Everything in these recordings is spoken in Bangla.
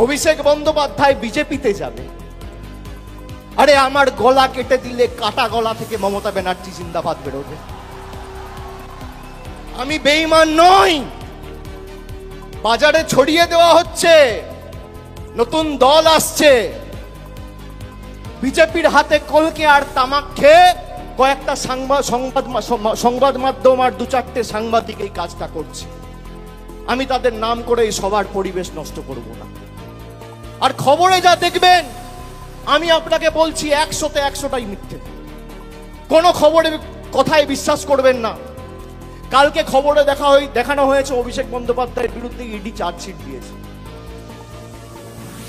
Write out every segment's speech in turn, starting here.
অভিষেক বন্দ্যোপাধ্যায় বিজেপিতে যাবে। আরে আমার গলা কেটে দিলে কাটা গলা থেকে মমতা ব্যানার্জি জিন্দাবাদ বেরোবে। আমি বেঈমান নই। বাজারে ছড়িয়ে দেওয়া হচ্ছে, নতুন দল আসছে, বিজেপির হাতে কলকে আর তামাক খেয়ে কয়েকটা সংবাদ মাধ্যম আর দু চারটে সাংবাদিক এই কাজটা করছে। আমি তাদের নাম করে এই সবার পরিবেশ নষ্ট করব না। আর খবরে যা দেখবেন, আমি আপনাকে বলছি 100তে 100টাই মিথ্যে। কোনো খবরের কথায় বিশ্বাস করবেন না। কালকে খবরে দেখানো হয়েছে অভিষেক বন্দ্যোপাধ্যায়ের বিরুদ্ধে ইডি চার্জশিট দিয়েছে,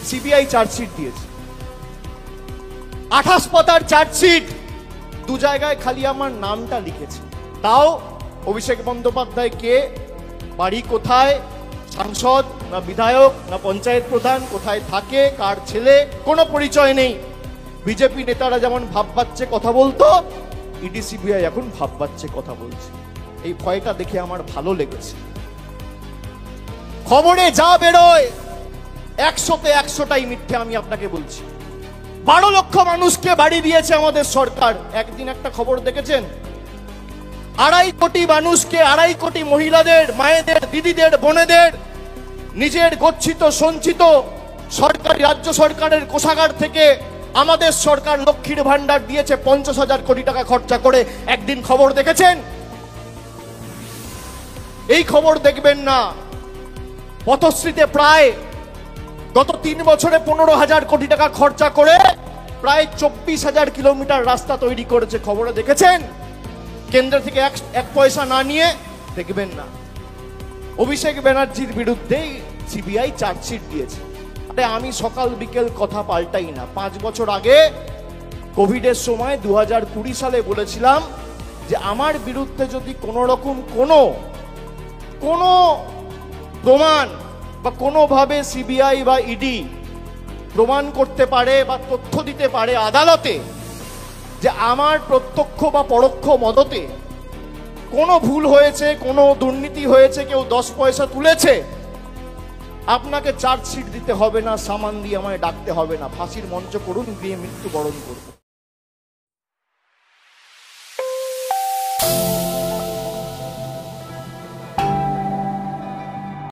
সিবিআই চার্জশিট দিয়েছে, 28 পাতার চার্জশিট। দু জায়গায় খালি আমার নামটা লিখেছে। তাও অভিষেক বন্দ্যোপাধ্যায় কে, বাড়ি কোথায়, সাংসদ না বিধায়ক না পঞ্চায়েত প্রধান, কোথায় থাকে, কার ছেলে, কোনো পরিচয় নেই। বিজেপি নেতারা যেমন ভাব পাচ্ছে কথা বলতো, ইডি সিবিআই এখন ভাব পাচ্ছে কথা বলছে। এই ভয়টা দেখে আমার ভালো লেগেছে। খবরে যা বেরোয় 100তে 100টাই মিথ্যে। আমি আপনাকে বলছি, 12 লক্ষ মানুষকে বাড়ি দিয়েছে আমাদের সরকার। একদিন একটা খবর দেখেছেন? 2.5 কোটি মানুষকে, 2.5 কোটি মহিলাদের, মায়েদের, দিদিদের, বোনেদের নিজের গচ্ছিত সঞ্চিত সরকারি রাজ্য সরকারের কোষাগার থেকে আমাদের সরকার লক্ষ্মীর ভান্ডার দিয়েছে 50,000 কোটি টাকা খরচা করে। একদিন খবর দেখেছেন? এই খবর দেখবেন না। পথশ্রীতে প্রায় গত 3 বছরে 15,000 কোটি টাকা খরচা করে প্রায় 24,000 কিলোমিটার রাস্তা তৈরি করেছে। খবরে দেখেছেন? কেন্দ্র থেকে এক পয়সা না নিয়ে দেখবেন না। অভিষেক ব্যানার্জির বিরুদ্ধে সিবিআই চার্জশিট দিয়েছে। আরে আমি সকাল বিকেল কথা পাল্টাই না। 5 বছর আগে কোভিডের সময় 2020 সালে বলেছিলাম যে আমার বিরুদ্ধে যদি কোনো রকম কোনো প্রমাণ বা কোনোভাবে সিবিআই বা ইডি প্রমাণ করতে পারে বা তথ্য দিতে পারে আদালতে যে আমার প্রত্যক্ষ বা পরোক্ষ মদতে কোনো ভুল হয়েছে, কোনো দুর্নীতি হয়েছে, কেউ 10 পয়সা তুলেছে, আপনাকে চার্জশিট দিতে হবে না, সামান দিয়ে আমায় ডাকতে হবে না, ফাঁসির মঞ্চ করুন, গিয়ে মৃত্যুবরণ করুন।